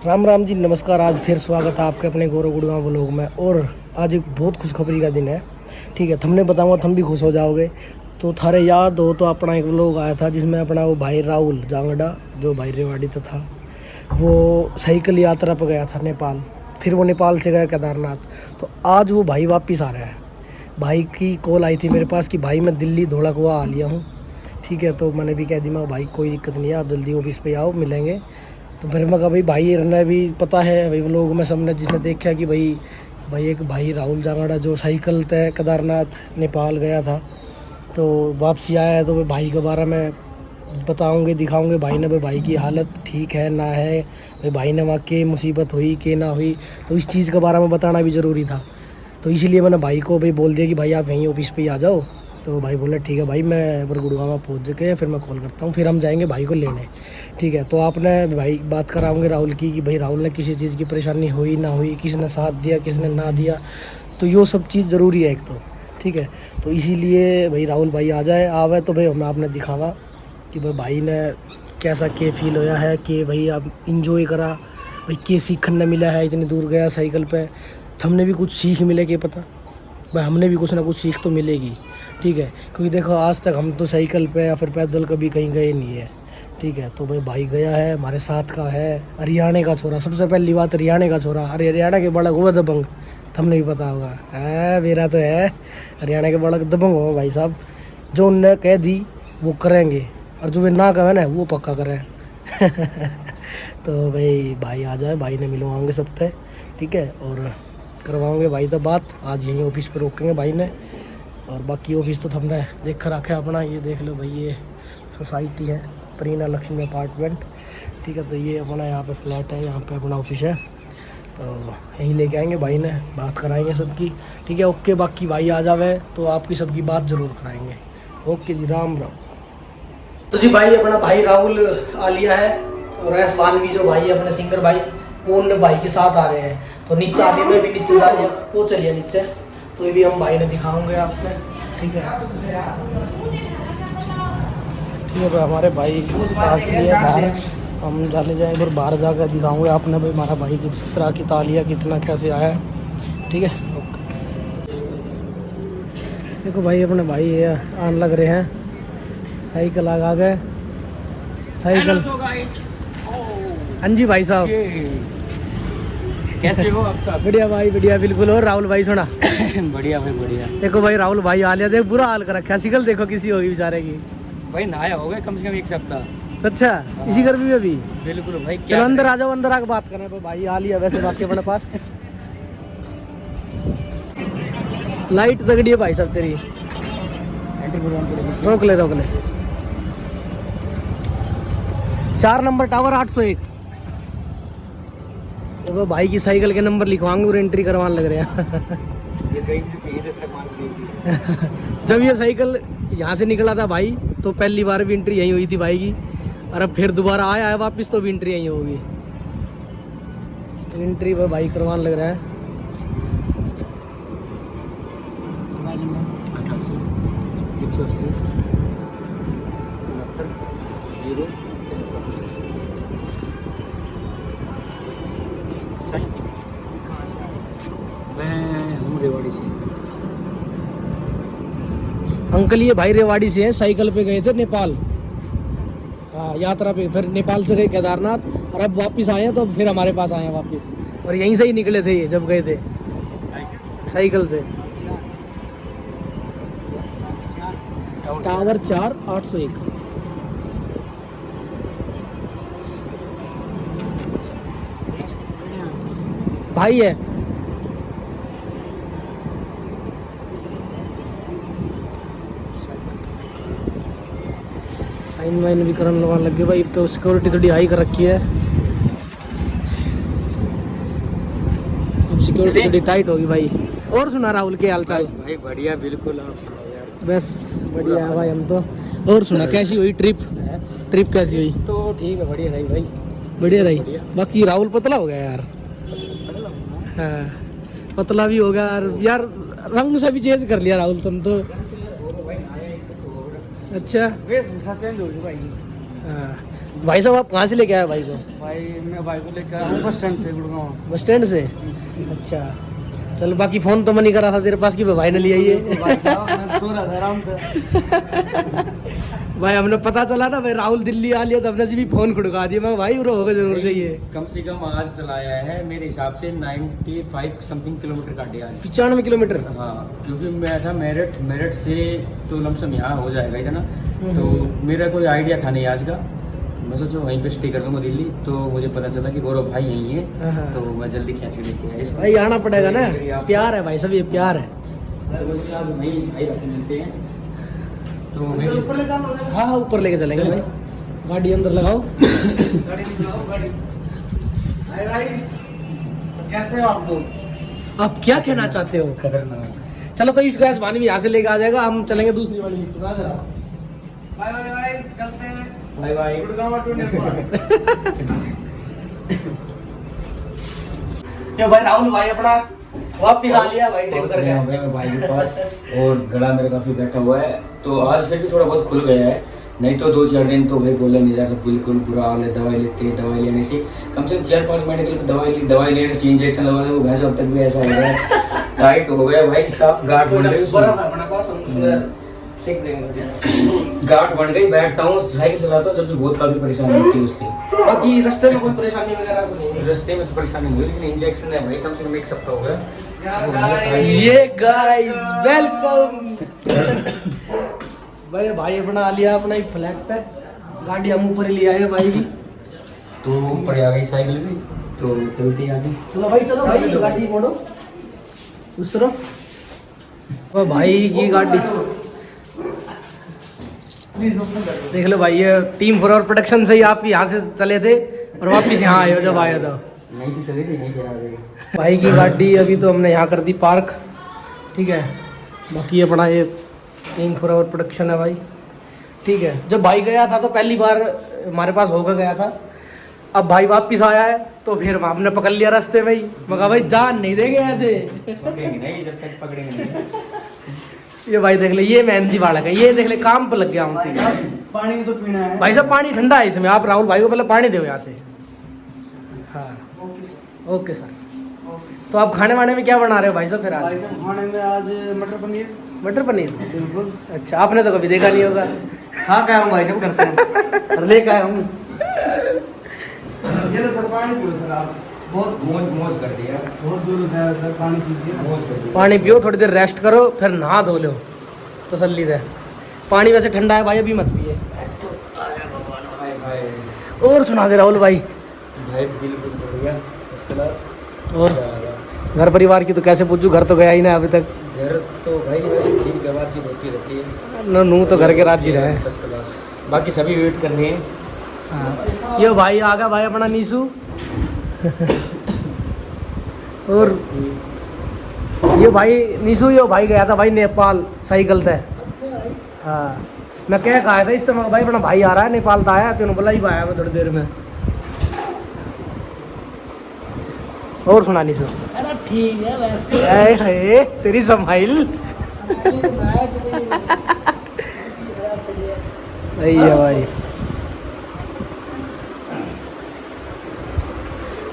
राम राम जी, नमस्कार। आज फिर स्वागत है आपके अपने गौरव गुड़गांव व्लॉग में। और आज एक बहुत खुशखबरी का दिन है। ठीक है, तुमने बताऊंगा तुम भी खुश हो जाओगे। तो थारे याद हो तो अपना एक व्लॉग आया था जिसमें अपना वो भाई राहुल जांगड़ा, जो भाई रेवाड़ी तो था, वो साइकिल यात्रा पर गया था नेपाल। फिर वो नेपाल से गया केदारनाथ। तो आज वो भाई वापस आ रहा है। भाई की कॉल आई थी मेरे पास कि भाई मैं दिल्ली धोला कुआं आ लिया हूँ। ठीक है, तो मैंने भी कह दी मैं भाई कोई दिक्कत नहीं है, आप जल्दी ऑफिस पे आओ, मिलेंगे। तो फिर मैं कहा भाई रहना भी पता है भाई, वो लोग में सबने जिसने देखा कि भाई एक भाई राहुल जांगड़ा जो साइकिल तय केदारनाथ नेपाल गया था, तो वापसी आया है। तो भाई के बारे में बताऊंगे, दिखाऊंगे भाई ने भाई की हालत ठीक है ना है, भाई ने वहाँ के मुसीबत हुई कि ना हुई, तो इस चीज़ के बारे में बताना भी ज़रूरी था। तो इसीलिए मैंने भाई को भाई बोल दिया कि भाई आप यहीं ऑफिस पे ही आ जाओ। तो भाई बोला ठीक है भाई, मैं पर गुड़गांव में पहुँच के फिर मैं कॉल करता हूँ, फिर हम जाएंगे भाई को लेने। ठीक है, तो आपने भाई बात कराओगे राहुल की कि भाई राहुल ने किसी चीज़ की परेशानी हुई ना हुई, किसने साथ दिया किसने ना दिया, तो ये सब चीज़ ज़रूरी है एक तो। ठीक है, तो इसीलिए भाई राहुल भाई आ जाए आवे तो भाई हमें आपने दिखावा कि भाई ने कैसा के फील होया है, कि भाई आप इंजॉय करा, भाई के सीखने मिला है, इतनी दूर गया साइकिल पे, हमने भी कुछ सीख मिले के पता भाई, हमने भी कुछ ना कुछ सीख तो मिलेगी। ठीक है, क्योंकि देखो आज तक हम तो साइकिल पे या फिर पैदल कभी कहीं गए नहीं है। ठीक है, तो भाई गया है, हमारे साथ का है, हरियाणा का छोरा। सबसे पहली बात हरियाणा का छोरा, अरे हरियाणा के बड़ा हुआ दबंग, हमने भी पता होगा है, मेरा तो है हरियाणा के बड़ा दबंग हो भाई साहब। जो उनने कह दी वो करेंगे, और जो वे ना कहे ना वो पक्का करें। तो भाई आ जाए, भाई ने मिलवाएंगे सब तय। ठीक है, और करवाओगे भाई तो बात आज यहीं ऑफिस पे रोकेंगे भाई ने। और बाकी ऑफिस तो हमने देख कर रखा है अपना, ये देख लो भाई, ये सोसाइटी है प्रीना लक्ष्मी अपार्टमेंट। ठीक है, तो ये अपना यहाँ पे फ्लैट है, यहाँ पे अपना ऑफिस है, तो यहीं लेके आएंगे भाई ने, बात कराएंगे सबकी। ठीक है, ओके। बाकी भाई आ जावे तो आपकी सबकी बात ज़रूर कराएंगे। ओके जी, राम राम। तो जी भाई अपना भाई राहुल आ लिया है, और एस वानवी जो भाई है अपने सिंगर भाई, वो उन भाई के साथ आ रहे हैं। तो नीचे आ लिया, मैं भी नीचे जा लिया, वो चलिए नीचे। तो ये भी हम भाई ने दिखाऊंगे आपने। ठीक है, ठीक है भाई, हमारे भाई बाहर, हम जाने जाए फिर बाहर जाकर दिखाऊंगे आपने भाई हमारा भाई किस तरह की तालिया कितना कैसे आया है। ठीक है, देखो भाई अपने भाई ये आने लग रहे हैं, साइकिल आ गए, साइकिल। हाँ जी भाई साहब, कैसे हो आप सब? बढ़िया भाई बढ़िया, बिल्कुल। और राहुल भाई सुना? बढ़िया भाई बढ़िया। देखो भाई राहुल भाई आ लिया, देख बुरा हाल कर रखा, शिकल देखो किसी होगी बेचारे की। भाई नहाया हो गया कम से कम एक सप्ताह। अच्छा, इसी गर्मी में भी? बिल्कुल भाई। चलो अंदर आ जाओ, अंदर आके बात करें। तो भाई आ लिया वैसे बाकी अपने पास। लाइट तगड़ी है भाई साहब तेरी, रोक ले 4 नंबर टावर 801। देखो भाई की साइकिल के नंबर लिखवाएंगे और एंट्री करवाने लग रहे हैं। जब ये साइकिल यहाँ से निकला था भाई, तो पहली बार भी एंट्री यहीं हुई थी भाई की, और अब फिर दोबारा आया है वापस तो भी एंट्री यहीं होगी। एंट्री पर भाई करवाने लग रहा है। मैं हूँ रेवाड़ी से। अंकल ये भाई रेवाड़ी से हैं, साइकिल पे गए थे नेपाल, हाँ यात्रा पे, फिर नेपाल से गए केदारनाथ, और अब वापस आए हैं, तो फिर हमारे पास आए हैं वापस। और यहीं से ही निकले थे ये जब गए थे साइकिल से। टावर 4 801। भाई है साइन वाइन भी करने लगवाने लग गए भाई, तो सिक्योरिटी थोड़ी हाई कर रखी है, सिक्योरिटी थोड़ी टाइट होगी भाई। और सुना राहुल के हाल चाल? भाई बढ़िया, बिल्कुल आप सुनाओ यार। बस बढ़िया है भाई हम तो। और सुना कैसी हुई ट्रिप? ट्रिप कैसी हुई? तो ठीक है, बढ़िया रही भाई, बढ़िया रही। बाकी राहुल पतला हो गया यार, हाँ पतला भी हो गया यार, रंग से भी चेंज कर लिया राहुल तुम तो। अच्छा वेशभूषा चेंज हो गई भाई। हाँ भाई साहब आप कहाँ से लेके आए भाई को? भाई मैं भाई को लेकर आया हूँ बस स्टैंड से गुड़गांव। बस स्टैंड से? अच्छा चल, बाकी फोन तो मैं नहीं करा था तेरे पास कि भाई ने लिया ये। भाई साहब मैं सो रहा था आराम से। भाई हमने पता चला ना भाई राहुल दिल्ली आ लिया तो हमने जी भी फोन खड़का दिया। मैं भाई उरो होगा जरूर चाहिए। कम से कम आज चलाया है मेरे हिसाब से 95 समथिंग किलोमीटर काटे आज। 95 किलोमीटर? हाँ, क्योंकि मैं था मेरठ से तो लमसम यहाँ हो जाएगा इतना, तो मेरा कोई आइडिया था नहीं आज का। मैं सोचा वहीं पे स्टे कर लूँगा दिल्ली, तो मुझे पता चला कि गौरव भाई यहीं है, तो मैं जल्दी खींच के लेके आया इसको। भाई आना पड़ेगा ना, प्यार है भाई सब, ये प्यार है। तो मुझे आज वहीं भाई से मिलते हैं, तो ऊपर ले जाओ। हाँ हाँ ऊपर लेके चलेंगे भाई। गाड़ी अंदर लगाओ। गाड़ी निकालो गाड़ी। हाय गाइस, कैसे हो आप लोग? आप क्या कहना चाहते हो? खतरनाक। चलो तो इस गैस पानी भी यहाँ से लेके आ जाएगा, हम चलेंगे दूसरी वाली लिफ्ट में। बाय बाय गाइस, चलते हैं। Bye bye Gurgaon to Nepal. ये भाई राहुल भाई अपना वापिस आ लिया भाई ट्रिप करके। मैं भाई के पास, और गला मेरा काफी बैठा हुआ है, तो आज फिर भी थोड़ा बहुत खुल गया है। नहीं तो 2-4 दिन तो भाई बोला नहीं जाता, बिल्कुल बुरा हाल है। दवाई लेते हैं, दवाई लेने से कम से कम 4-5 मेडिकल पे दवाई लेने से इंजेक्शन लगवाने वो भैंस अब तक भी ऐसा हो गया है, टाइट हो गया भाई साहब, गांठ बन गई उसमें। गांठ बन गई, बैठता हूँ साइकिल चलाता हूँ जब भी बहुत काफी परेशानी होती है उसकी। बाकी रास्ते में कोई परेशानी वगैरह नहीं? रास्ते में तो परेशानी हुई, लेकिन इंजेक्शन है भाई, कम से कम एक सप्ताह हो गया। ये गाइस वेलकम। भाई भाई अपना आ लिया अपना एक फ्लैट पे, गाड़ी हम ऊपर ही ले आए भाई की, तो ऊपर आ गई साइकिल भी, तो चलती है आगे। चलो भाई गाड़ी मोड़ो उस तरफ। भाई की गाड़ी देख लो भाई, ये टीम फॉर प्रोटेक्शन से ही आप यहाँ से चले थे और वापिस यहाँ आए हो जब आया था। नहीं से चली थी, नहीं से आ गई। भाई की गाड़ी अभी तो हमने यहाँ कर दी पार्क, ठीक है। बाकी अपना ये टीम फॉर आवर प्रोडक्शन है भाई, ठीक है। जब भाई गया था तो पहली बार हमारे पास होकर गया था, अब भाई वापिस आया है तो फिर हमने पकड़ लिया रास्ते में ही। मगर भाई जान नहीं देंगे ऐसे, पकड़ेंगे नहीं जब तक पकड़ेंगे नहीं। ये भाई देख ले, ये मेहनती बालक है, ये देख ले काम पर लग गया हूँ। पानी भी तो पीना है भाई साहब, पानी ठंडा है इसमें, आप राहुल भाई को पहले पानी दो यहाँ से। हाँ ओके सर। तो आप खाने वाने में क्या बना रहे हो भाई साहब फिर आज? खाने में आज मटर पनीर। मटर पनीर? बिल्कुल। अच्छा, आपने तो कभी देखा नहीं होगा। हाँ क्या हूँ भाई, जब करते हैं और लेकर आया हूँ। ये तो सर पानी पूरा सर, आप बहुत मौज कर दिया, बहुत दूर से आया सर, पानी पीजिए, मौज कर दिया। पानी पियो, थोड़ी देर रेस्ट करो, फिर नहा धो लो तसल्ली से। पानी वैसे ठंडा है भाई, अभी मत पिए। और सुना दे राहुल भाई। भाई बिल्कुल बढ़िया, फर्स्ट क्लास। और घर परिवार की तो कैसे पूछूं, घर तो गया ही ना अभी तक। घर तो भाई वैसे ठीक है, बातचीत होती रहती है। नू तो घर के राज्य रहे। फर्स्ट क्लास, बाकी सभी वेट कर रहे हैं। हाँ, ये भाई आ गया भाई अपना नीसू। और ये भाई नीसू, ये भाई गया था भाई नेपाल साइकिल से। हाँ मैं क्या कहा था इस तरह भाई, अपना भाई आ रहा है नेपाल था, आया तेन बोला ही आया मैं थोड़ी देर में। और सुना नीसू? अरे ठीक है वैसे। है तेरी स्माइल सही है भाई।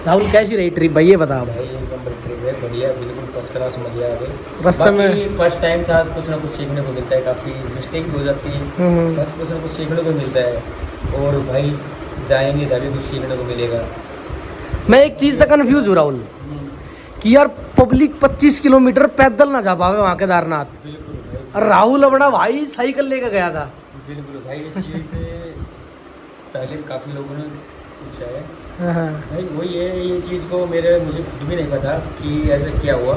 राहुल कैसी रही ट्रिप भाई, ये बता भाई एक नंबर ट्रिप है, बढ़िया, बिल्कुल फर्स्ट क्लास, मजा आ गई। रास्ते में फर्स्ट टाइम था, कुछ ना कुछ सीखने को मिलता है, काफ़ी मिस्टेक हो जाती है, बस कुछ ना कुछ सीखने को मिलता है। और भाई जाएंगे तभी कुछ सीखने को मिलेगा। मैं एक चीज़ तक कन्फ्यूज हूँ राहुल, कि यार पब्लिक 25 किलोमीटर पैदल ना जा पावे वहाँ केदारनाथ। बिल्कुल भाई, और राहुल अपना भाई साइकिल लेकर गया था। बिल्कुल भाई, इस चीज़ से पहले काफ़ी लोगों ने पूछा है हाँ। भाई, वही है, ये चीज़ को मुझे खुद भी नहीं पता कि ऐसा क्या हुआ।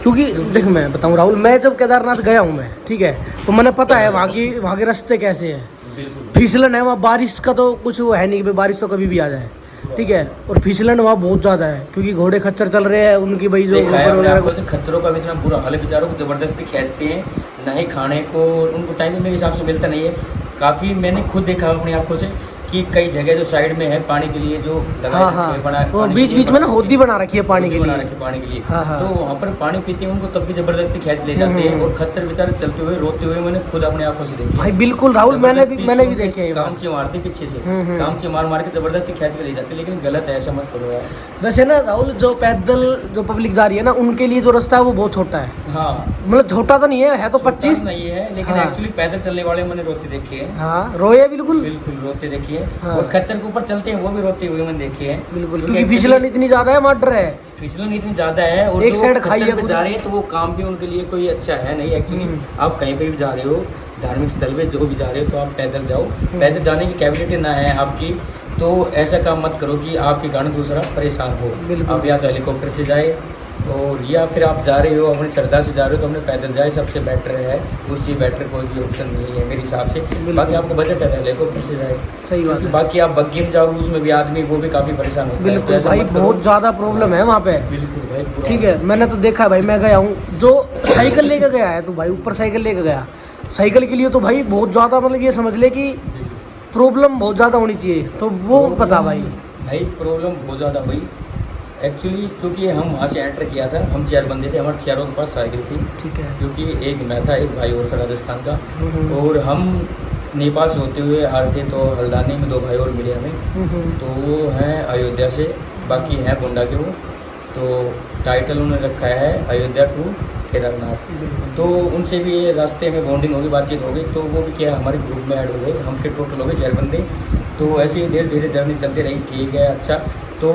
क्योंकि देख मैं बताऊँ राहुल, मैं जब केदारनाथ गया हूँ मैं, ठीक है, तो मैंने पता है वहाँ के रास्ते कैसे हैं। बिल्कुल फिसलन है वहाँ, बारिश का तो कुछ वो है नहीं कि बारिश तो कभी भी आ जाए, ठीक है। और फिसलन वहाँ बहुत ज़्यादा है, क्योंकि घोड़े खच्चर चल रहे हैं उनकी भाई जो देखा है वगैरह आपको, खच्चरों का भी इतना बुरा हाल है, बेचारों को ज़बरदस्ती खींचते हैं, ना ही खाने को उनको टाइम मेरे हिसाब से मिलता नहीं है। काफ़ी मैंने खुद देखा अपनी आंखों से, कि कई जगह जो साइड में है पानी के लिए जो लगाए हाँ रखे हाँ हैं, बना वो पानी बीच के लिए बीच में ना बना- होदी बना रखी है पानी के बना लिए। रखे पानी के लिए। हाँ, हाँ। तो वहाँ पर पानी पीते हैं उनको तब भी जबरदस्ती खींच ले जाते हैं, और खच्चर बेचारे चलते हुए रोते हुए मैंने खुद अपने आंखों से देखी। भाई बिल्कुल राहुल, मैंने भी जबरदस्ती देखे हैं ये बात। कामची मारती पीछे से, हम्म। कामची मार मार के जबरदस्ती खींच के ले जाते, लेकिन गलत है, ऐसा मत करो यार। वैसे ना राहुल, जो पैदल जो पब्लिक जा रही है ना, उनके लिए जो रास्ता है वो बहुत छोटा है। हाँ, मतलब छोटा तो नहीं है तो छोटा 25 नहीं है, लेकिन हाँ। एक्चुअली पैदल चलने वाले मैंने रोते देखे हैं। हाँ रोए बिल्कुल बिल्कुल रोते देखिए, हाँ। और खच्चर के ऊपर चलते हैं वो भी रोते हुए मैंने देखे हैं। बिल्कुल, क्योंकि क्योंकि फिसलन इतनी ज्यादा है, मर्डर है। फिसलन इतनी ज्यादा है, और एक जो साइड खच्चर खाई है पे पूरी। जा रहे हैं तो वो काम भी उनके लिए कोई अच्छा है नहीं। एक्चुअली आप कहीं पे भी जा रहे हो, धार्मिक स्थल पे जो भी जा रहे हो, तो आप पैदल जाओ। पैदल जाने की कैपेबिलिटी ना है आपकी, तो ऐसा काम मत करो कि आपके कारण दूसरा परेशान हो। बिल्कुल। आप या तो हेलीकॉप्टर से जाए, और या फिर आप जा रहे हो अपनी श्रद्धा से जा रहे हो तो अपने पैदल जाए, सबसे बेटर है। उससे बेटर कोई भी ऑप्शन नहीं है मेरे हिसाब से। बाकी आपको बजट है तो हेलीकॉप्टर से जाए, सही बात क्योंकि है। बाकी आप बग्गी में जाओगे उसमें भी आदमी वो भी काफ़ी परेशान होता है। तो बिल्कुल ऐसा भाई, मत करो। बहुत ज्यादा प्रॉब्लम है वहाँ पे। बिल्कुल भाई, पूरा ठीक है, मैंने तो देखा भाई, मैं गया हूँ। जो साइकिल लेके गया है तो भाई ऊपर साइकिल लेके गया, साइकिल के लिए तो भाई बहुत ज़्यादा, मतलब ये समझ ले कि प्रॉब्लम बहुत ज़्यादा होनी चाहिए, तो वो पता भाई। भाई प्रॉब्लम बहुत ज़्यादा हुई एक्चुअली, क्योंकि हम वहाँ से एंटर किया था, हम 4 बंदे थे, हमारे चारों के पास साइकिल थी। ठीक है। क्योंकि एक मैं था, एक भाई और था राजस्थान का, हम्म। और हम नेपाल से होते हुए आ रहे थे। तो हल्द्वानी में 2 भाई और मिले हमें, तो वो हैं अयोध्या से, बाकी हैं गोंडा के वो। तो टाइटल उन्होंने रखा है अयोध्या टू केदारनाथ। तो उनसे भी ये रास्ते में बॉन्डिंग होगी, बातचीत होगी, तो वो भी क्या हमारे ग्रुप में ऐड हो गए। हम फिर टोटल हो गए 4 बंदे। तो ऐसे ही धीरे धीरे जर्नी चलती रही, ठीक है अच्छा। तो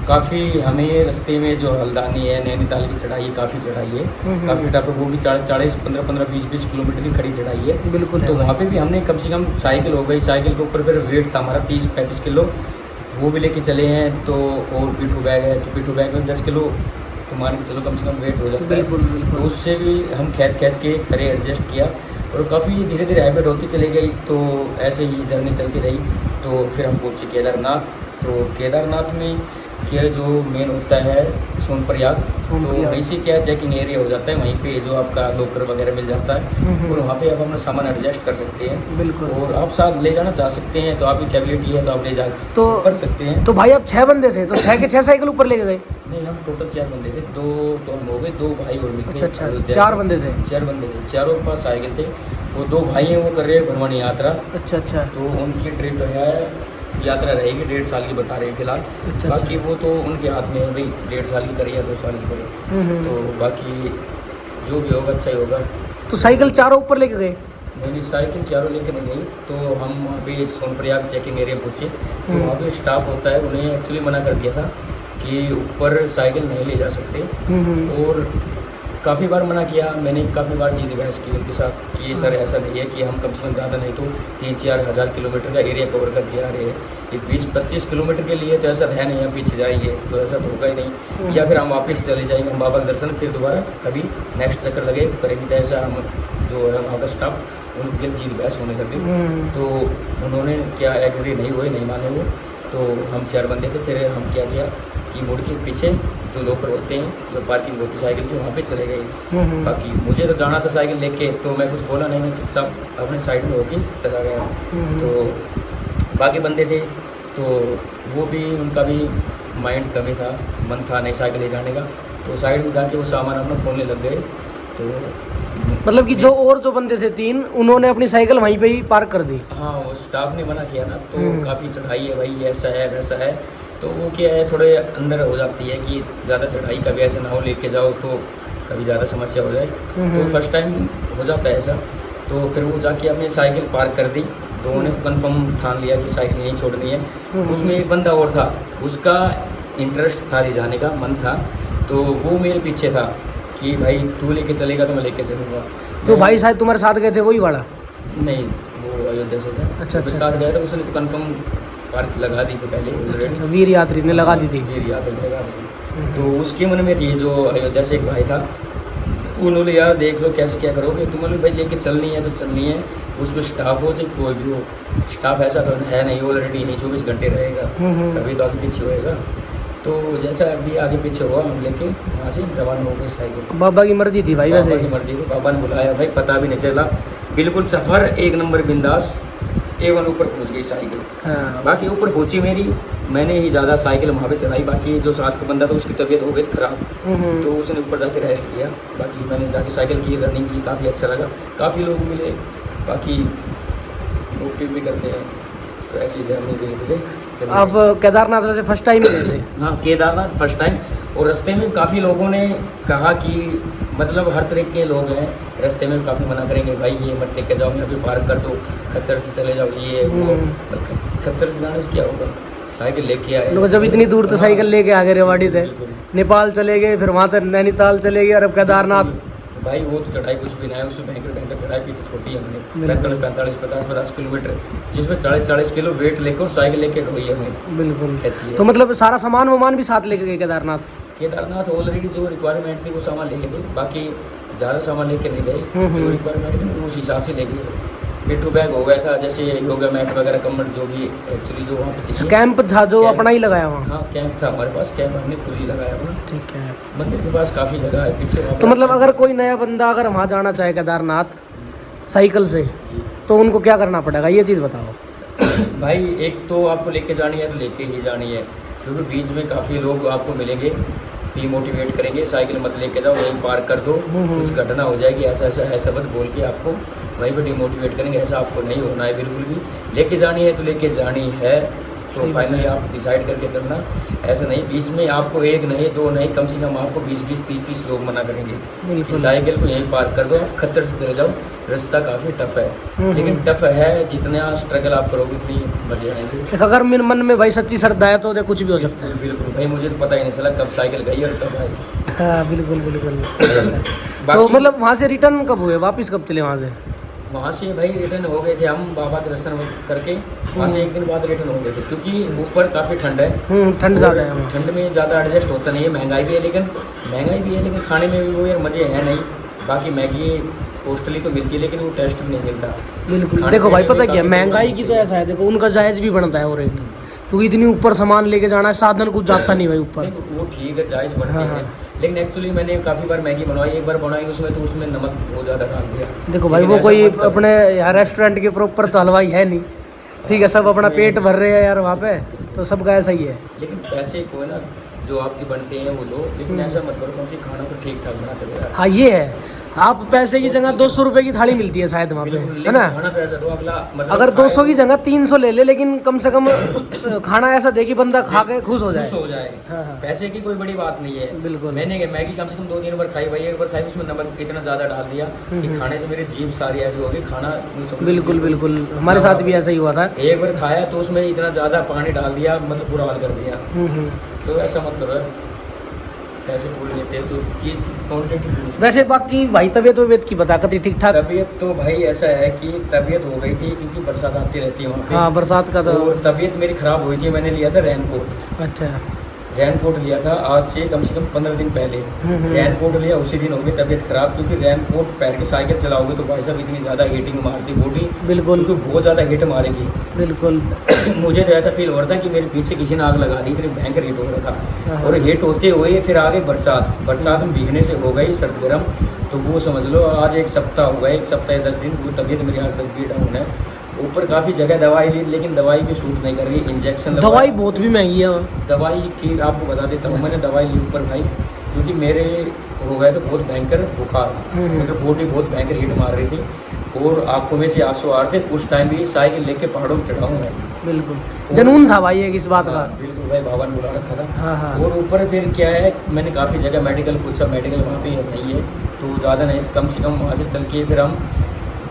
काफ़ी हमें रास्ते में जो हल्द्वानी है, नैनीताल की चढ़ाई है, काफ़ी चढ़ाई है, काफ़ी टफ है। वो भी 40 15 20 किलोमीटर की खड़ी चढ़ाई है। बिल्कुल तो है वहाँ पे भी हमने कम से कम साइकिल हो गई, साइकिल के ऊपर फिर वेट था हमारा 30-35 किलो, वो भी लेके चले हैं। तो और पिट्ठू बैग है, तो पिट्ठू बैग में 10 किलो तो मान के चलो कम से कम वेट हो जाता है। बिल्कुल तो बिल्कुल। उससे भी हम खींच के करे, एडजस्ट किया, और काफ़ी धीरे धीरे हैबिट होती चली गई। तो ऐसे ही जर्नी चलती रही। तो फिर हम पहुँचे केदारनाथ। तो केदारनाथ में क्या जो मेन होता है सोनप्रयाग, तो वहीं से क्या चेकिंग एरिया हो जाता है, वहीं पे जो आपका लॉकर वगैरह मिल जाता है, और वहाँ पे आप अपना सामान एडजस्ट कर सकते हैं। बिल्कुल। और आप साथ ले जाना चाह सकते हैं तो आपकी कैपेबिलिटी है तो आप ले जा तो कर सकते हैं। तो भाई अब 6 बंदे थे, तो 6 के 6 साइकिल ऊपर लेके गए। नहीं, हम टोटल 4 बंदे थे, 2 तो हम हो गए, 2 भाई और मिले। अच्छा अच्छा, 4 बंदे थे। 4 बंदे थे, चारों के पास साइकिल थे। वो 2 भाई हैं, वो कर रहे हैं भ्रमण यात्रा। अच्छा अच्छा। तो उनकी ट्रिप है, यात्रा रहेगी 1.5 साल की बता रहे हैं फिलहाल। अच्छा, बाकी वो तो उनके हाथ में है भाई, 1.5 साल की करे या 2 साल की करे। तो बाकी जो भी होगा अच्छा ही होगा। तो साइकिल चारों ऊपर लेके गए। नहीं, साइकिल चारों लेकर नहीं गई। तो हम वहाँ पे सोनप्रयाग चेकिंग एरिया पहुँचे, तो वहाँ पे स्टाफ होता है, उन्हें एक्चुअली मना कर दिया था कि ऊपर साइकिल नहीं ले जा सकते। और काफ़ी बार मना किया मैंने, काफ़ी बार जीत बहस की उनके साथ कि सर ऐसा नहीं है कि हम कम से कम ज़्यादा नहीं तो 3-4 हज़ार किलोमीटर का एरिया कवर करके आ रहे हैं। ये 20-25 किलोमीटर के लिए तो ऐसा है नहीं, हम पीछे जाएंगे तो ऐसा तो होगा ही नहीं, या फिर हम वापस चले जाएंगे हम बाबा के दर्शन, फिर दोबारा कभी नेक्स्ट चक्कर लगे तो करेंगे। तो ऐसा हम जो है वहाँ का स्टाफ उनके जीत बहस होने लगी। तो उन्होंने क्या एग्री नहीं हुए, नहीं माने वो। तो हम 4 बंदे थे, फिर हम क्या किया कि मुड़ के पीछे जो लोकर होते हैं, जो पार्किंग होती है साइकिल की, वहाँ पे चले गए। बाकी मुझे तो जाना था साइकिल लेके, तो मैं कुछ बोला नहीं, मैं चुपचाप अपने साइड में होके चला गया। तो बाकी बंदे थे तो वो भी, उनका भी माइंड कमी था, मन था नहीं साइकिल ले जाने का। तो साइड में जाके वो सामान अपना खोलने लग गए। तो मतलब कि जो और जो बंदे थे 3, उन्होंने अपनी साइकिल वहीं पे ही पार्क कर दी। हाँ, वो स्टाफ ने मना किया ना, तो काफ़ी चढ़ाई है भाई, ऐसा है वैसा है। तो वो क्या है, थोड़े अंदर हो जाती है कि ज़्यादा चढ़ाई कभी ऐसे ना हो, लेके जाओ तो कभी ज़्यादा समस्या हो जाए। तो फर्स्ट टाइम हो जाता है ऐसा। तो फिर वो जाके अपनी साइकिल पार्क कर दी। तो उन्होंने कन्फर्म ठान लिया कि साइकिल यहीं छोड़नी है। उसमें एक बंदा और था, उसका इंटरेस्ट था ले जाने का, मन था, तो वो मेरे पीछे था कि भाई तू लेके चलेगा तो मैं लेके चलूँगा। जो भाई शायद तुम्हारे साथ गए थे वही वाला? नहीं, वो अयोध्या से था। अच्छा, मेरे साथ गया था, उसने तो कन्फर्म पार्क लगा दी थी पहले ऑलरेडी। अच्छा, वीर यात्री ने लगा दी थी। वीर यात्री लगा दी थी। तो उसके मन में थी, जो अयोध्या से एक भाई था, उन्होंने यार देख लो कैसे क्या करोगे, तुम्हें भाई लेके चलनी है तो चलनी है। उसमें स्टाफ हो चाहे कोई भी हो, स्टाफ ऐसा तो है नहीं ऑलरेडी यहीं 24 घंटे रहेगा, कभी तो आगे पीछे होएगा। तो जैसा अभी आगे पीछे हुआ, हम लेके वहाँ से रवाना हो गए साइकिल। बाबा की मर्जी थी भाई, वैसे बाबा की मर्जी थी, बाबा ने बुलाया भाई, पता भी नहीं चला, बिल्कुल सफ़र 1 नंबर बिंदास, A1 ऊपर पहुंच गई साइकिल। हाँ बाकी ऊपर पहुंची मेरी, मैंने ही ज़्यादा साइकिल वहाँ पे चलाई, बाकी जो साथ का बंदा था उसकी तबीयत हो गई थी ख़राब, तो उसने ऊपर जाके रेस्ट किया। बाकी मैंने जाके साइकिल की, रनिंग की, काफ़ी अच्छा लगा, काफ़ी लोग मिले, बाकी मोटिव भी करते हैं, तो ऐसी जर्नी धीरे धीरे चल रही है। अब केदारनाथ वैसे फर्स्ट टाइम गए थे? हाँ, केदारनाथ फर्स्ट टाइम। और रास्ते में काफ़ी लोगों ने कहा कि मतलब हर तरह के लोग हैं, रास्ते में काफ़ी मना करेंगे, भाई ये मत लेके जाओ, यहाँ पे पार्क कर दो, खच्चर से चले जाओ, ये वो। खच्चर से जाने से क्या होगा, साइकिल लेके आए लोग जब इतनी दूर तो साइकिल लेके आ गए, रेवाड़ी थे, नेपाल चले गए, फिर वहाँ से नैनीताल चले गए, और अब केदारनाथ। भाई वो तो चढ़ाई कुछ भी नहीं है, उसमें भयंकर चढ़ाई पीछे छोटी है हमने, 45 50 किलोमीटर, जिसमें 40 किलो वेट लेकर साइकिल लेके ढोई है हमें। बिल्कुल। खींची तो मतलब सारा सामान वामान भी साथ लेके गए केदारनाथ? केदारनाथ ऑलरेडी जो रिक्वायरमेंट थी वो सामान लेके थे, बाकी ज़्यादा सामान लेके नहीं गए, जो रिक्वायरमेंट थी वो उस हिसाब से ले गए। पिट्ठू बैग हो गया था, जैसे योगा मैट वगैरह, कम्बल, जो भी एक्चुअली जो वहाँ पे चाहिए। कैंप था जो कैंप। अपना ही लगाया वहाँ? हाँ कैंप था हमारे पास, कैंप हमने खुद ही लगाया अपना। ठीक है। मंदिर के पास काफ़ी जगह है पीछे वहाँ तो पर। मतलब अगर कोई नया बंदा अगर वहाँ जाना चाहे केदारनाथ साइकिल से, तो उनको क्या करना पड़ेगा, ये चीज़ बताओ। भाई एक तो आपको लेके जानी है तो लेके ही जानी है, क्योंकि बीच में काफ़ी लोग आपको मिलेंगे, डीमोटिवेट करेंगे, साइकिल मत लेके जाओ, यहीं पार्क कर दो, कुछ घटना हो जाएगी, ऐसा ऐसा है शब्द बोल के आपको वहीं पर डीमोटिवेट करेंगे। ऐसा आपको नहीं होना है बिल्कुल भी, लेके जानी है तो लेके जानी है, तो फाइनली आप डिसाइड करके चलना। ऐसा नहीं बीच में आपको एक नहीं दो नहीं, कम से कम आपको 20 30 लोग मना करेंगे कि साइकिल को यहीं पार्क कर दो, आप खच्चर से चले जाओ, रास्ता काफ़ी टफ है, लेकिन टफ है, जितना स्ट्रगल आप करोगे उतनी मजे आएंगे। अगर मेरे मन में भाई सच्ची श्रद्धा है तो कुछ भी हो सकता है। बिल्कुल भाई, मुझे तो पता ही नहीं चला कब साइकिल गई और कब आई। हाँ बिल्कुल बिल्कुल। तो मतलब वहाँ से रिटर्न कब हुए, वापस कब चले वहाँ से? वहाँ से भाई रिटर्न हो गए थे हम, बाबा के दर्शन करके वहाँ से एक दिन बाद रिटर्न हो गए थे, क्योंकि ऊपर काफ़ी ठंड है। ठंड ज़्यादा है वहाँ। ठंड में ज़्यादा एडजस्ट होता नहीं है, महंगाई भी है, लेकिन खाने में भी वो यार मज़े हैं नहीं। बाकी मैगी कॉस्टली तो मिलती है, लेकिन वो टेस्ट भी नहीं मिलता। बिल्कुल। देखो भाई पता क्या, महंगाई की तो ऐसा है, देखो उनका जायज़ भी बनता है, और एक क्योंकि इतनी ऊपर सामान लेके जाना है, साधन कुछ जाता नहीं भाई ऊपर। वो ठीक है, जायज़ बनते हैं, लेकिन एक्चुअली मैंने काफ़ी बार मैगी बनवाई, एक बार बनाई उसमें तो उसमें नमक बहुत ज़्यादा डाल दिया। देखो भाई वो कोई अपने यहाँ रेस्टोरेंट के प्रॉपर तो हलवाई है नहीं, ठीक है, सब अपना पेट भर रहे हैं यार वहाँ पे, तो सबका ऐसा ही है। लेकिन पैसे को ना जो आपके बनते हैं वो लो, लेकिन ऐसा मत करो, कम से खाना तो ठीक ठाक बना करो यार। हाँ ये है, आप पैसे की जगह 200 रुपए की थाली मिलती है शायद वहाँ पे, है ना? खाना तो ऐसा दो अगला, मतलब अगर 200 की जगह 300 ले ले, लेकिन कम से कम खाना ऐसा दे कि बंदा खा के खुश हो खुश जाए। हो जाए। हाँ, हाँ। पैसे की कोई बड़ी बात नहीं है। बिल्कुल। मैंने मैगी कम से कम 2-3 बार खाई भाई, एक बार खाई उसमें नमक इतना ज़्यादा डाल दिया कि खाने से मेरी जीभ सारी ऐसी हो गई, खाना नहीं समझ। बिल्कुल बिल्कुल, हमारे साथ भी ऐसा ही हुआ था। एक बार खाया तो उसमें इतना ज़्यादा पानी डाल दिया, मतलब बुरा हाल कर दिया। तो ऐसा मत करो यार, पैसे पूरे लेते हैं तो चीज़ क्वान्टिटी। वैसे बाकी भाई तबीयत की बता कती ठीक ठाक? तबीयत तो भाई ऐसा है कि तबीयत हो गई थी, क्योंकि बरसात आती रहती है वहाँ पे। हाँ बरसात का तो। और तबीयत मेरी ख़राब हुई थी, मैंने लिया था रेनकोट। अच्छा। रेनकोट लिया था आज से कम 15 दिन पहले। रेनकोट लिया, उसी दिन हो गई तबीयत खराब, क्योंकि रेनकोट पहन के साइकिल चलाओगे तो भाई साहब इतनी ज़्यादा हीटिंग मारती बॉडी, बिल्कुल क्योंकि बहुत ज़्यादा हीट मारेगी। बिल्कुल। मुझे तो ऐसा फील हो रहा था कि मेरे पीछे किसी ने आग लगा दी, इतनी भयंकर हीट हो रहा था। और हीट होते हुए फिर आगे बरसात में भीगने से हो गई सर्द गर्म, तो वो समझ लो आज 1 सप्ताह हो गया, 1 सप्ताह 10 दिन वो तबीयत मेरी आज तक भी डाउन है। ऊपर काफ़ी जगह दवाई ली, लेकिन दवाई भी सूट नहीं कर रही, इंजेक्शन दवाई बहुत भी महंगी है। दवाई की आपको बता देता हूँ, मैंने दवाई ली ऊपर भाई, क्योंकि मेरे हो गए तो बहुत भयंकर बुखार, मतलब बॉडी बहुत भयंकर हीट मार रही थी, और आंखों में से आंसू आ रहे थे। उस टाइम भी साइकिल लेके पहाड़ों में चढ़ा हूँ मैं। बिल्कुल जनून था भाई एक इस बात का। बिल्कुल भाई, बाबा ने बुला रखा था। हाँ हाँ। और ऊपर फिर क्या है, मैंने काफ़ी जगह मेडिकल पूछा, मेडिकल वहाँ पे नहीं है, तो ज़्यादा नहीं, कम से कम वहाँ से चल के फिर हम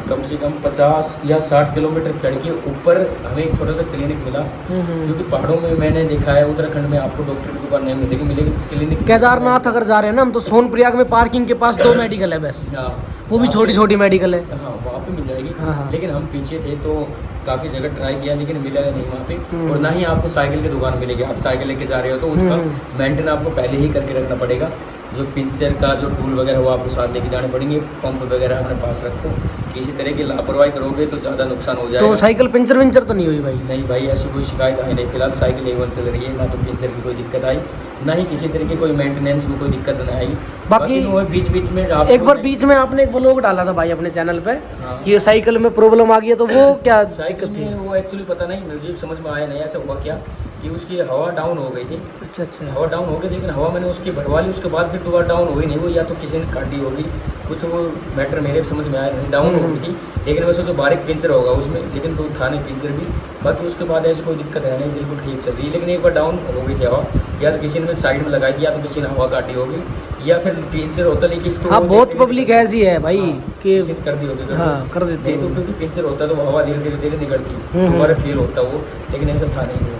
कम से कम 50 या 60 किलोमीटर चढ़ के ऊपर हमें एक छोटा सा क्लिनिक मिला, क्योंकि पहाड़ों में मैंने देखा है उत्तराखंड में आपको डॉक्टर की दुकान नहीं मिलेगी क्लिनिक। केदारनाथ अगर जा रहे हैं ना हम, तो सोनप्रयाग में पार्किंग के पास 2 मेडिकल है बस। हाँ, वो भी छोटी छोटी मेडिकल है। हाँ वहाँ पे मिल जाएगी। हाँ। लेकिन हम पीछे थे तो काफ़ी जगह ट्राई किया, लेकिन मिला नहीं वहाँ पे। और ना ही आपको साइकिल की दुकान मिलेगी, आप साइकिल लेके जा रहे हो तो उसका मेंटेन आपको पहले ही करके रखना पड़ेगा। जो पिंचर का जो टूल वगैरह वो आपको साथ लेके जाने पड़ेंगे। पंप वगैरह अपने पास रखो, किसी तरह की लापरवाही करोगे तो ज़्यादा नुकसान हो जाएगा। तो साइकिल पंचर विंचर तो नहीं हुई भाई? नहीं भाई, ऐसी कोई शिकायत आई नहीं फिलहाल। साइकिल A1 चल रही है, ना तो पिंचर की कोई दिक्कत आई, ना ही किसी तरह की कोई मेंटेनेंस में कोई दिक्कत नहीं आई। बाकी वो बीच बीच में एक बार बीच में आपने एक व्लॉग डाला था भाई अपने चैनल पे हाँ। कि साइकिल में प्रॉब्लम आ गई है, तो वो क्या साइकिल दिक्कत थी? में वो एक्चुअली पता नहीं, मुझे समझ में आया नहीं ऐसा हुआ क्या कि उसकी हवा डाउन हो गई थी। अच्छा अच्छा। हवा डाउन हो गई, लेकिन हवा मैंने उसकी भरवा ली, उसके बाद फिर दोबारा डाउन हुई नहीं वो, या तो किसी ने काटी होगी कुछ, वो मैटर मेरे समझ में आया नहीं। डाउन हो गई थी, लेकिन वैसे तो बारीक पिंचर होगा उसमें, लेकिन तो था नहीं पिंचर भी। बाकी उसके बाद ऐसी कोई दिक्कत है नहीं, बिल्कुल ठीक चल रही है। लेकिन एक बार डाउन हो गई थी हवा, या तो किसी ने साइड में लगाई थी, या तो किसी ने हवा काटी होगी, या फिर पिंचर होता। लेकिन इसको हाँ, बहुत पब्लिक ऐसी है भाई कि किसी ने कर दी होगी। हाँ, कर देते नहीं तो हैं। क्योंकि पिंचर होता तो हवा धीरे धीरे धीरे निकलती, हम्म। दोबारा फील होता वो, लेकिन ऐसा था नहीं वो।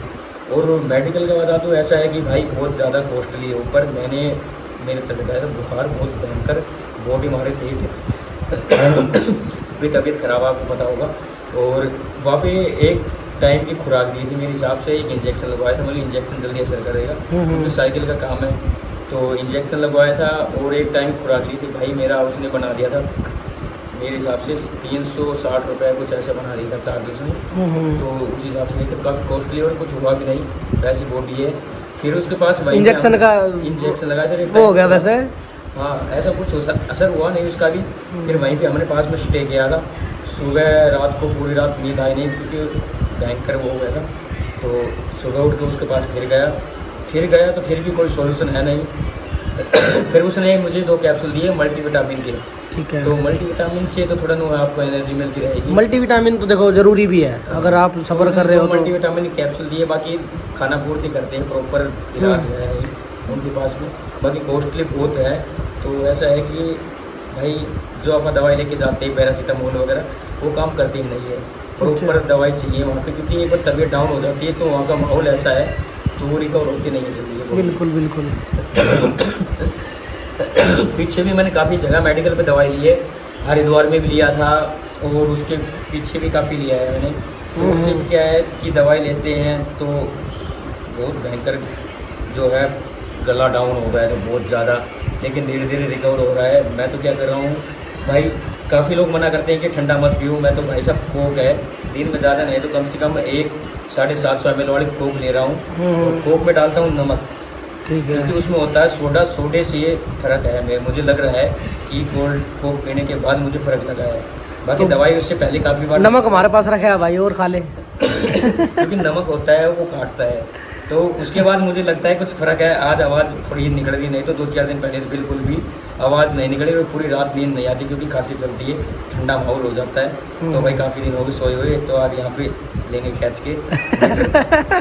और मेडिकल का बता तो ऐसा है कि भाई बहुत ज़्यादा कॉस्टली है। ऊपर मेरे चल गया था बुखार बहुत भयंकर, बॉडी मारे थे अभी तबीयत खराब आपको पता होगा। और वहाँ पे एक टाइम की खुराक दी थी मेरे हिसाब से, एक इंजेक्शन लगवाया था। मतलब इंजेक्शन जल्दी असर करेगा क्योंकि साइकिल का काम है, तो इंजेक्शन लगवाया था और एक टाइम खुराक ली थी भाई। मेरा उसने बना दिया था मेरे हिसाब से 360 रुपये कुछ ऐसा बना दिया था चार्ज उसने। तो उस हिसाब से तो काफ़ी कॉस्टली, और कुछ हुआ भी नहीं, वैसी बॉडी है। फिर उसके पास इंजेक्शन लगाया था वो हो गया वैसे। हाँ, ऐसा कुछ असर हुआ नहीं उसका भी। फिर वहीं पे हमने पास में स्टे किया था। सुबह रात को पूरी रात नींद आई नहीं क्योंकि भयंकर वो हो गया था। तो सुबह उठ के उसके पास फिर गया तो फिर भी कोई सॉल्यूशन है नहीं। फिर उसने मुझे 2 कैप्सूल दिए मल्टीविटामिन के। ठीक है। तो मल्टीविटामिन से तो थोड़ा आपको एनर्जी मिलती रहेगी। मल्टीविटामिन तो देखो जरूरी भी है अगर आप सफर कर रहे हो तो। मल्टीविटामिन कैप्सूल दिए, बाकी खाना पूर्ति करते हैं, प्रॉपर इलाज है नहीं उनके पास में। बाकी कॉस्टली बहुत है। तो ऐसा है कि भाई जो आप दवाई लेके जाते हैं पैरासीटामोल वगैरह, वो काम करती नहीं है। प्रॉपर दवाई चाहिए वहाँ पे, क्योंकि एक बार तबीयत डाउन हो जाती है तो वहाँ का माहौल ऐसा है तो वो रिकवर होती नहीं है जल्दी से। बिल्कुल बिल्कुल। पीछे भी मैंने काफ़ी जगह मेडिकल पे दवाई ली है, हरिद्वार में भी लिया था और उसके पीछे भी काफ़ी लिया है मैंने। तो उससे क्या है कि दवाई लेते हैं तो बहुत भयंकर जो है गला डाउन हो गया है तो बहुत ज़्यादा, लेकिन धीरे धीरे रिकवर हो रहा है। मैं तो क्या कर रहा हूँ भाई, काफ़ी लोग मना करते हैं कि ठंडा मत पियो, मैं तो भाई साहब कोक है, दिन में ज़्यादा नहीं तो कम से कम 1-750 ml वाली कोक ले रहा हूँ। और कोक में डालता हूँ नमक, ठीक है। क्योंकि उसमें होता है सोडा, सोडे से ये फ़र्क है। मुझे लग रहा है कि कोल्ड कोक पीने के बाद मुझे फ़र्क लगा है। बाकी दवाई उससे पहले काफ़ी बार नमक हमारे पास रखा है भाई, और खा ले। क्योंकि नमक होता है वो काटता है, तो उसके बाद मुझे लगता है कुछ फ़र्क है। आज आवाज़ थोड़ी निकल रही, नहीं तो 2-4 दिन पहले तो बिल्कुल भी आवाज़ नहीं निकली और पूरी रात नींद नहीं आती क्योंकि खांसी चलती है, ठंडा माहौल हो जाता है। तो भाई काफ़ी दिन हो गए सोए हुए, तो आज यहाँ पे लेंगे खींच के।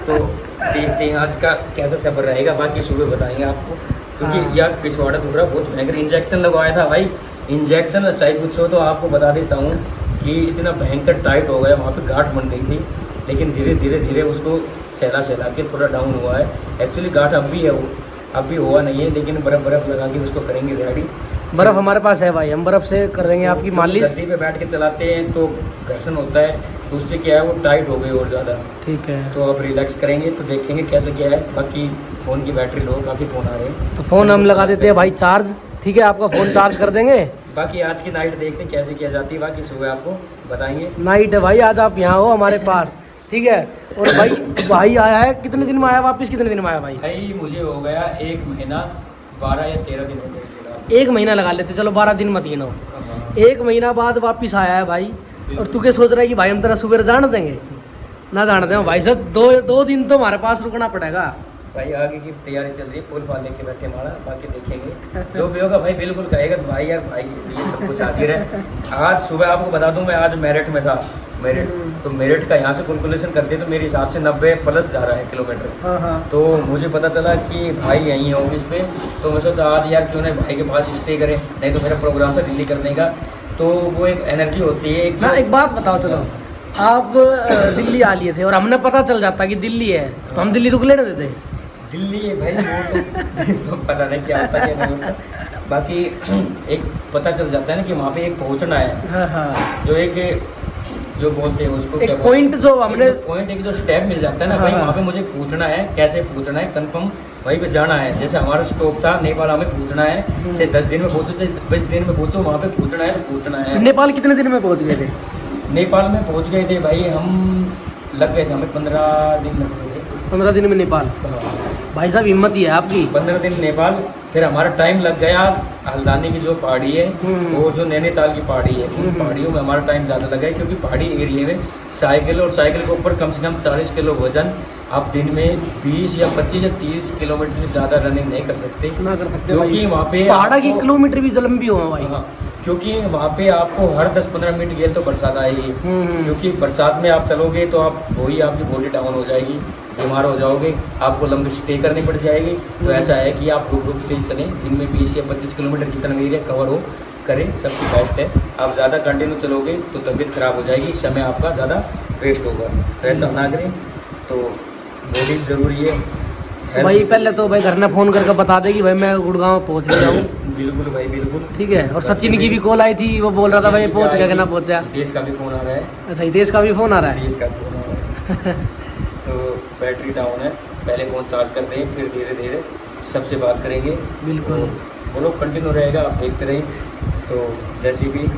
तो देखते हैं आज का कैसा सफ़र रहेगा, बाकी सुबह बताएंगे आपको। क्योंकि यार पिछवाड़ा टुकड़ा बहुत भयंकर, इंजेक्शन लगवाया था भाई। इंजेक्शन सही पूछो तो आपको बता देता हूँ कि इतना भयंकर टाइट हो गया, वहाँ पे गांठ बन गई थी, लेकिन धीरे धीरे उसको सहला के थोड़ा डाउन हुआ है। एक्चुअली गांठ अब भी है, वो अब भी हुआ नहीं है, लेकिन बर्फ़ लगा के उसको करेंगे रेडी। बर्फ़ हमारे पास है भाई, हम बर्फ़ से कर देंगे आपकी मालिश। गद्दी पे बैठ के चलाते हैं तो घर्षण होता है, तो उससे क्या है वो टाइट हो गई और ज़्यादा। ठीक है। तो अब रिलैक्स करेंगे तो देखेंगे कैसे क्या है। बाकी फ़ोन की बैटरी लो, काफ़ी फ़ोन आ रहे हैं, तो फ़ोन हम लगा देते हैं भाई चार्ज। ठीक है, आपका फ़ोन चार्ज कर देंगे। बाकी आज की नाइट देखते हैं कैसे किया जाती है, बाकी सुबह आपको बताएंगे। नाइट है भाई, आज आप यहाँ हो हमारे पास। ठीक है। और भाई आया है, कितने दिन में आया वापस, कितने दिन में आया भाई? भाई मुझे हो गया 1 महीना 12 या 13 दिन हो गए। 1 महीना लगा लेते, चलो 12 दिन मत गिनो। 1 महीना बाद वापस आया है भाई। और तू क्या सोच रहा है कि भाई हम तेरा सुबह जान देंगे? ना जान दें भाई साहब, 2 दिन तो हमारे पास रुकना पड़ेगा। भाई आगे की तैयारी चल रही है, फूल फाल लेके बैठे हमारा, बाकी देखेंगे जो भी होगा। भाई बिल्कुल कहेगा तो भाई यार भाई ये सब कुछ हाजिर है। आज सुबह आपको बता दूं, मैं आज मेरठ में था। तो मेरठ का यहाँ से कैलकुलेशन करते तो मेरे हिसाब से 90+ जा रहा है किलोमीटर। हाँ। तो मुझे पता चला कि भाई यहीं है ऑफिस पे, तो मैं सोचा आज यार क्यों नहीं भाई के पास स्टे करें, नहीं तो मेरा प्रोग्राम था दिल्ली करने का। तो वो एक एनर्जी होती है एक बात बताओ, चलो आप दिल्ली आ लिए थे और हमने पता चल जाता कि दिल्ली है तो हम दिल्ली रुक लेने देते। दिल्ली है भाई, वो तो पता नहीं क्या होता क्या नहीं होता। बाकी एक पता चल जाता है ना कि वहाँ पे एक पहुँचना है। हाँ। जो बोलते हैं उसको एक जो स्टेप मिल जाता है ना भाई, वहाँ पे मुझे पूछना है, कैसे पूछना है, कंफर्म वहीं पे जाना है। जैसे हमारा स्टॉप था नेपाल, हमें पहुँचना है, चाहे 10 दिन में पहुँचो चाहे 20 दिन में पहुँचो, वहाँ पे पहुँचना है तो पहुँचना है। नेपाल कितने दिन में पहुंच गए थे? नेपाल में पहुँच गए थे भाई हम, लग गए थे हमें 15 दिन लग गए थे। 15 दिन में नेपाल। भाई साहब हिम्मत ही है आपकी। 15 दिन नेपाल, फिर हमारा टाइम लग गया हल्द्वानी की जो पहाड़ी है और जो नैनीताल की पहाड़ी है, उन पहाड़ियों में हमारा टाइम ज़्यादा लगा है, क्योंकि पहाड़ी एरिया में साइकिल और साइकिल के ऊपर कम से कम 40 किलो वजन, आप दिन में 20 या 25 या 30 किलोमीटर से ज़्यादा रनिंग नहीं कर सकते। ना कर सकते क्योंकि वहाँ पे पहाड़ा की किलोमीटर भी लंबी हुआ भाई। हाँ, क्योंकि वहाँ पे आपको हर 10-15 मिनट गए तो बरसात आएगी, क्योंकि बरसात में आप चलोगे तो आप वही आपकी बॉडी डाउन हो जाएगी, बीमार हो जाओगे, आपको लंबी स्टे करनी पड़ जाएगी। तो ऐसा है कि आप रुकते चलें, दिन में 20 या 25 किलोमीटर जितना एरिया कवर हो करें, सबसे बेस्ट है। आप ज़्यादा कंटिन्यू चलोगे तो तबीयत ख़राब हो जाएगी, समय आपका ज़्यादा वेस्ट होगा, तो ऐसा ना करें। तो बॉडी ज़रूरी है भाई। पहले तो भाई घर में फ़ोन करके बता दे कि भाई मैं गुड़गांव पहुँच गया हूँ। बिल्कुल भाई, बिल्कुल ठीक है। और सचिन की भी कॉल आई थी, वो बोल रहा था भाई पहुँच गया कि ना पहुँचा। देश का भी फ़ोन आ रहा है। अच्छा, हितेश का भी फ़ोन आ रहा है। देश का फ़ोन आ रहा है। तो बैटरी डाउन है, पहले फ़ोन चार्ज करते हैं, फिर धीरे धीरे सबसे बात करेंगे। बिल्कुल। वो लोग कंटिन्यू रहेगा, आप देखते रहें। तो जैसे भी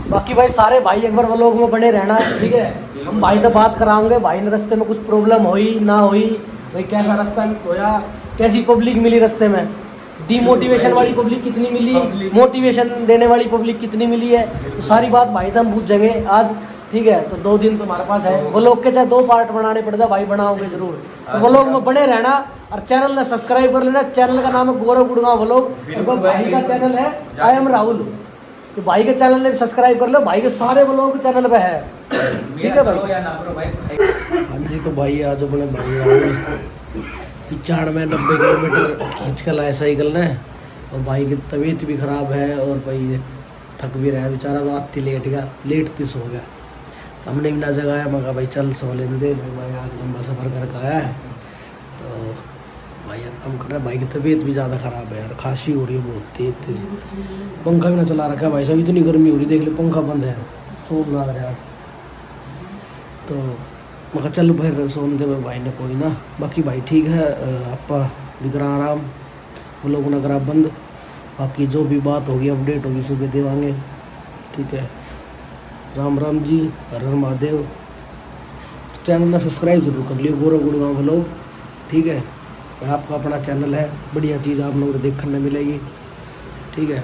बाकी भाई सारे भाई एक बार व्लॉग में बने रहना, ठीक है। हम भाई से बात कराएंगे, भाई ने रास्ते में कुछ प्रॉब्लम हुई ना हुई, भाई कैसा रास्ता होया, कैसी पब्लिक मिली रास्ते में, डीमोटिवेशन वाली पब्लिक कितनी मिली, मोटिवेशन देने वाली पब्लिक कितनी मिली है, तो सारी बात भाई से हम पूछ जाएंगे आज, ठीक है। तो 2 दिन तुम्हारे पास है, वो लोग के चाहे 2 पार्ट बनाने पड़ जाए, भाई बनाओगे जरूर। तो वो लोग में बने रहना और चैनल ने सब्सक्राइब कर लेना। चैनल का नाम है गौरव गुड़गांव व्लॉग, और भाई का चैनल है आई एम राहुल। तो भाई के चैनल ने सब्सक्राइब कर लो, भाई के सारे व्लॉग चैनल पे है, ठीक है भाई। या ना करो भाई। हाँ जी, तो भाई आज अपने भाई राहुल 95-90 किलोमीटर खींच कर लाए साइकिल ने, और भाई की तबीयत भी ख़राब है और भाई थक भी रहा है बेचारा, तो आती लेट सो गया। तो हमने भी ना जगाया, मगर भाई चल सो लेने दे भाई, आज लंबा सफ़र करके आया है। तो भाई आराम कर रहा है, भाई की तबीयत भी ज़्यादा ख़राब है यार, खांसी हो रही है बहुत तेज। पंखा भी ना चला रखा है भाई साहब, इतनी गर्मी हो रही, देख ले पंखा बंद है, सोन लग रहा है। तो मगर चल फिर सोन दे भाई ने, कोई ना। बाकी भाई ठीक है, आपा बिगड़ा आराम, वो लोग ना करा बंद। बाकी जो भी बात होगी अपडेट होगी सुबह देवांगे, ठीक है। राम राम जी, हर हर महादेव। चैनल में सब्सक्राइब जरूर कर लियो, गौरव गुड़गांव व्लॉग, ठीक है। आपका अपना चैनल है, बढ़िया चीज़ आप लोगों को देखने मिलेगी, ठीक है।